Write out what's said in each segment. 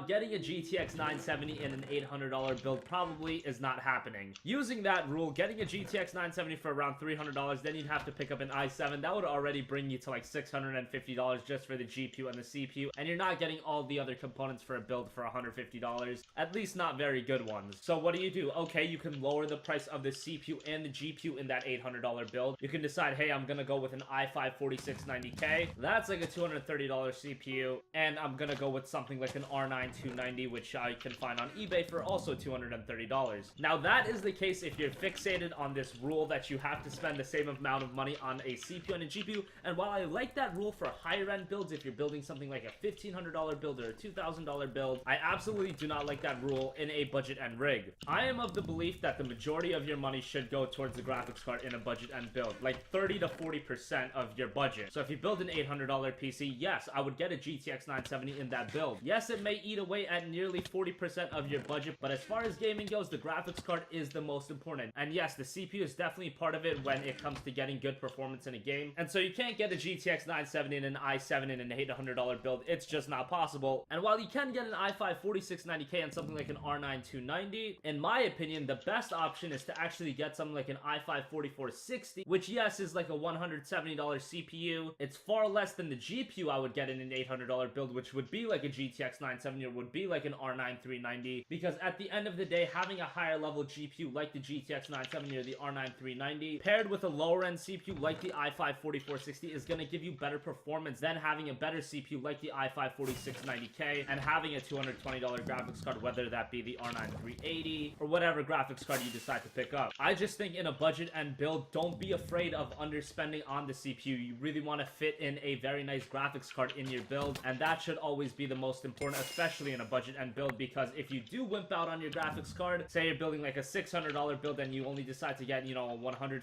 getting a GTX 970 in an $800 build probably is not happening. Using that rule, getting a GTX 970 for around $300, then you'd have to pick up an i7. That would already bring you to like $650 just for the GPU and the CPU, and you're not getting all the other components for a build for $150, at least not very good ones. So what do? Okay, you can lower the price of the CPU and the GPU in that $800 build. You can decide, hey, I'm gonna go with an i5 4690K. That's like a $230 CPU, and I'm gonna go with something like an R9 290, which I can find on eBay for also $230. Now that is the case if you're fixated on this rule that you have to spend the same amount of money on a CPU and a GPU. And while I like that rule for higher end builds, if you're building something like a $1,500 build or a $2,000 build, I absolutely do not like that rule in a budget end rig. I am of the belief that the majority of your money should go towards the graphics card in a budget end build, like 30 to 40% of your budget. So if you build an $800 PC, yes, I would get a GTX 970 in that build. Yes, it may eat away at nearly 40% of your budget, but as far as gaming goes, the graphics card is the most important. And yes, the CPU is definitely part of it when it comes to getting good performance in a game. And so you can't get a GTX 970 and an i7 in an $800 build. It's just not possible. And while you can get an i5 4690K and something like an R9 290, in my opinion, the best option is to actually get something like an i5 4460, which yes, is like a $170 CPU. It's far less than the GPU I would get in an $800 build, which would be like a GTX 970 or would be like an R9 390, because at the end of the day, having a higher level GPU like the GTX 970 or the R9 390 paired with a lower end CPU like the i5 4460 is going to give you better performance than having a better CPU like the i5 4690K and having a $220 graphics card, whether that be the R9 380 or whatever graphics card you decide to pick up. I just think in a budget and build, don't be afraid of underspending on the CPU. You really want to fit in a very nice graphics card in your build, and that should always be the most important, especially in a budget and build, because if you do wimp out on your graphics card, say you're building like a $600 build and you only decide to get, you know, a $140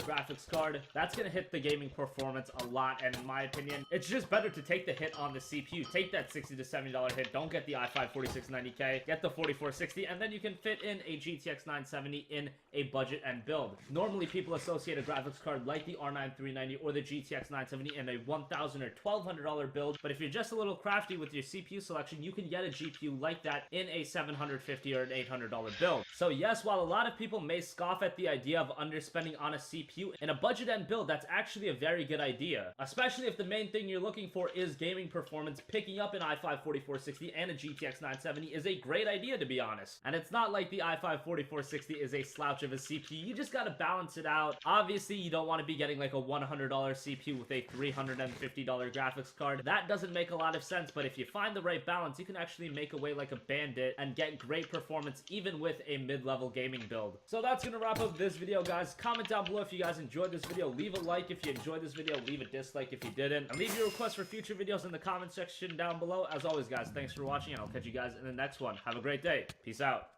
graphics card, that's gonna hit the gaming performance a lot. And in my opinion, it's just better to take the hit on the CPU. Take that $60 to $70 hit. Don't get the i5 4690K, get the 4460, and then you can fit in a GTX 970 in a budget and build. Normally people associate a graphics card like the R9 390 or the GTX 970 in a $1,000 or $1,200 build, but if you're just a little crafty with your CPU selection, you can get a GPU like that in a $750 or an $800 build. So yes, while a lot of people may scoff at the idea of underspending on a CPU, in a budget end build, that's actually a very good idea. Especially if the main thing you're looking for is gaming performance, picking up an i5 4460 and a GTX 970 is a great idea, to be honest. And it's not like the i5 4460 is a slouch of a CPU, you just gotta balance it out. Obviously, you don't want to be getting like a $100 CPU with a $350 graphics card. That doesn't make a lot of sense, but if you find the right balance, you can actually make away like a bandit and get great performance even with a mid-level gaming build. So that's gonna wrap up this video, guys. Comment down below if you guys enjoyed this video. Leave a like if you enjoyed this video. Leave a dislike if you didn't. And leave your requests for future videos in the comment section down below. As always, guys, thanks for watching, and I'll catch you guys in the next one. Have a great day. Peace out.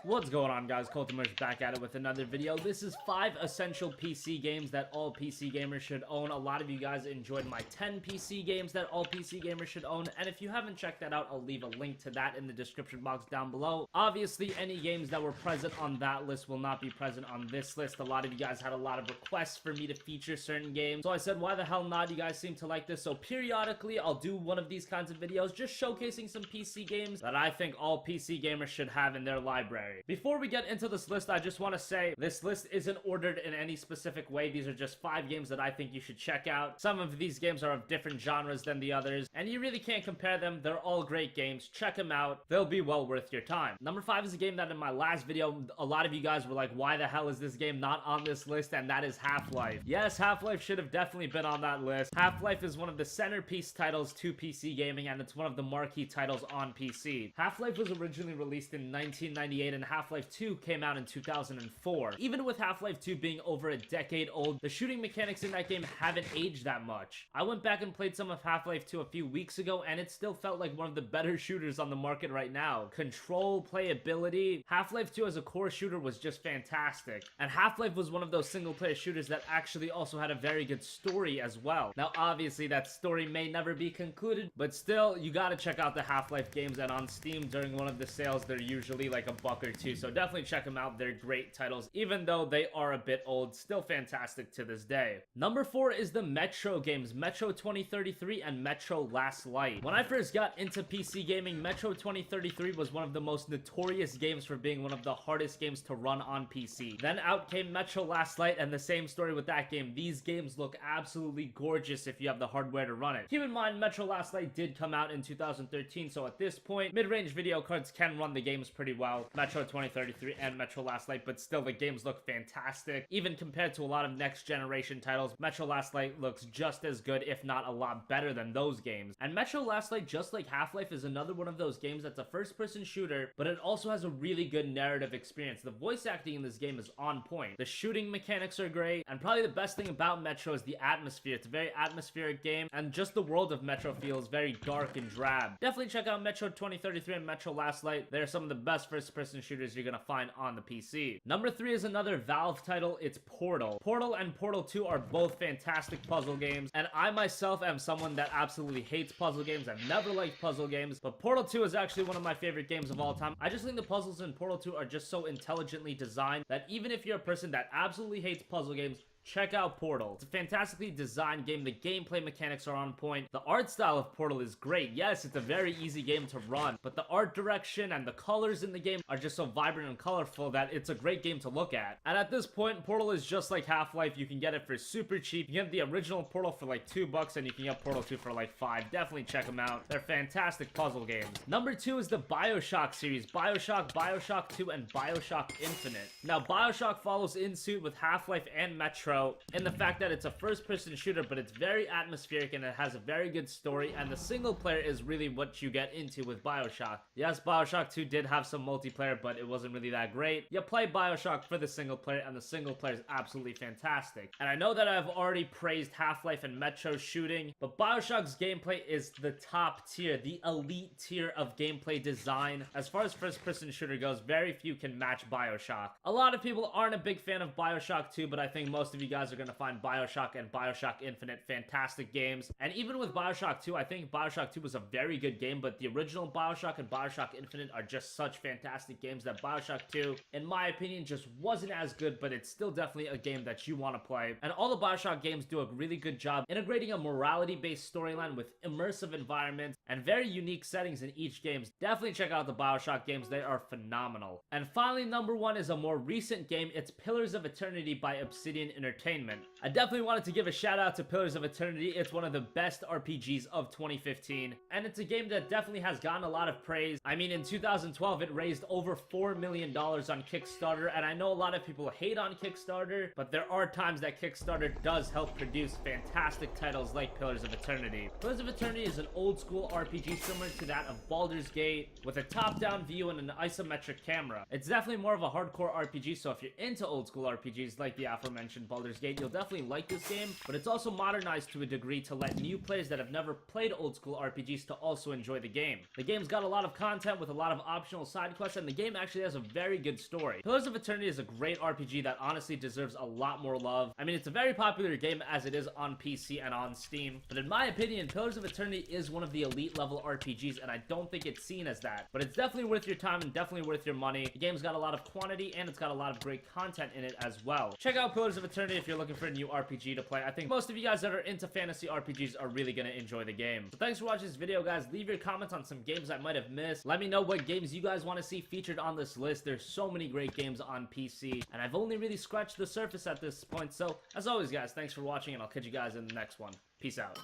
What's going on, guys? Mush back at it with another video. This is 5 essential PC games that all PC gamers should own. A lot of you guys enjoyed my 10 PC games that all PC gamers should own, and if you haven't checked that out, I'll leave a link to that in the description box down below. Obviously, any games that were present on that list will not be present on this list. A lot of you guys had a lot of requests for me to feature certain games, so I said, why the hell not? You guys seem to like this, so periodically, I'll do one of these kinds of videos just showcasing some PC games that I think all PC gamers should have in their library. Before we get into this list, I just want to say this list isn't ordered in any specific way. These are just 5 games that I think you should check out. Some of these games are of different genres than the others, and you really can't compare them. They're all great games. Check them out. They'll be well worth your time. Number 5 is a game that in my last video, a lot of you guys were like, why the hell is this game not on this list? And that is Half-Life. Yes, Half-Life should have definitely been on that list. Half-Life is one of the centerpiece titles to PC gaming, and it's one of the marquee titles on PC. Half-Life was originally released in 1998, and Half-Life 2 came out in 2004. Even with Half-Life 2 being over a decade old, the shooting mechanics in that game haven't aged that much. I went back and played some of Half-Life 2 a few weeks ago, and it still felt like one of the better shooters on the market right now. Control, playability, Half-Life 2 as a core shooter was just fantastic. And Half-Life was one of those single-player shooters that actually also had a very good story as well. Now, obviously, that story may never be concluded, but still, you gotta check out the Half-Life games, and on Steam during one of the sales, they're usually like $1 or year too, so definitely check them out. They're great titles, even though they are a bit old, still fantastic to this day. Number 4 is the Metro games, Metro 2033 and Metro Last Light. When I first got into PC gaming, Metro 2033 was one of the most notorious games for being one of the hardest games to run on PC. Then out came Metro Last Light, and the same story with that game. These games look absolutely gorgeous if you have the hardware to run it. Keep in mind, Metro Last Light did come out in 2013, so at this point, mid-range video cards can run the games pretty well. Metro 2033 and Metro Last Light, but still the games look fantastic. Even compared to a lot of next generation titles, Metro Last Light looks just as good, if not a lot better than those games. And Metro Last Light, just like Half-Life, is another one of those games that's a first-person shooter, but it also has a really good narrative experience. The voice acting in this game is on point. The shooting mechanics are great, and probably the best thing about Metro is the atmosphere. It's a very atmospheric game, and just the world of Metro feels very dark and drab. Definitely check out Metro 2033 and Metro Last Light. They're some of the best first-person shooters you're gonna find on the PC. Number 3 is another Valve title. It's Portal. Portal and Portal 2 are both fantastic puzzle games, and I myself am someone that absolutely hates puzzle games. I've never liked puzzle games, but Portal 2 is actually one of my favorite games of all time. I just think the puzzles in Portal 2 are just so intelligently designed that even if you're a person that absolutely hates puzzle games, check out Portal. It's a fantastically designed game. The gameplay mechanics are on point. The art style of Portal is great. Yes, it's a very easy game to run, but the art direction and the colors in the game are just so vibrant and colorful that it's a great game to look at. And at this point, Portal is just like Half-Life. You can get it for super cheap. You get the original Portal for like $2, and you can get Portal 2 for like $5. Definitely check them out. They're fantastic puzzle games. Number 2 is the BioShock series. BioShock, BioShock 2, and BioShock Infinite. Now, BioShock follows in suit with Half-Life and Metro in the fact that it's a first-person shooter, but it's very atmospheric and it has a very good story, and the single player is really what you get into with BioShock. Yes, BioShock 2 did have some multiplayer, but it wasn't really that great. You play BioShock for the single player, and the single player is absolutely fantastic. And I know that I've already praised Half-Life and Metro shooting, but BioShock's gameplay is the top tier, the elite tier of gameplay design. As far as first-person shooter goes, very few can match BioShock. A lot of people aren't a big fan of BioShock 2, but I think most of you guys are going to find BioShock and BioShock Infinite fantastic games. And even with BioShock 2, I think BioShock 2 was a very good game, but the original BioShock and BioShock Infinite are just such fantastic games that BioShock 2, in my opinion, just wasn't as good, but it's still definitely a game that you want to play. And all the BioShock games do a really good job integrating a morality-based storyline with immersive environments and very unique settings in each game. Definitely check out the BioShock games. They are phenomenal. And finally, number 1 is a more recent game. It's Pillars of Eternity by Obsidian Entertainment. I definitely wanted to give a shout out to Pillars of Eternity. It's one of the best RPGs of 2015, and it's a game that definitely has gotten a lot of praise. I mean, in 2012, it raised over $4 million on Kickstarter, and I know a lot of people hate on Kickstarter, but there are times that Kickstarter does help produce fantastic titles like Pillars of Eternity. Pillars of Eternity is an old school RPG similar to that of Baldur's Gate, with a top-down view and an isometric camera. It's definitely more of a hardcore RPG, so if you're into old school RPGs like the aforementioned Baldur's Gate, you'll definitely like this game, but it's also modernized to a degree to let new players that have never played old school RPGs to also enjoy the game. The game's got a lot of content with a lot of optional side quests, and the game actually has a very good story. Pillars of Eternity is a great RPG that honestly deserves a lot more love. I mean, it's a very popular game as it is on PC and on Steam, but in my opinion, Pillars of Eternity is one of the elite level RPGs, and I don't think it's seen as that. But it's definitely worth your time and definitely worth your money. The game's got a lot of quantity, and it's got a lot of great content in it as well. Check out Pillars of Eternity if you're looking for a new RPG to play. I think most of you guys that are into fantasy RPGs are really gonna enjoy the game. So thanks for watching this video, guys. Leave your comments on some games I might have missed. Let me know what games you guys want to see featured on this list. There's so many great games on PC, and I've only really scratched the surface at this point. So as always, guys, thanks for watching, and I'll catch you guys in the next one. Peace out.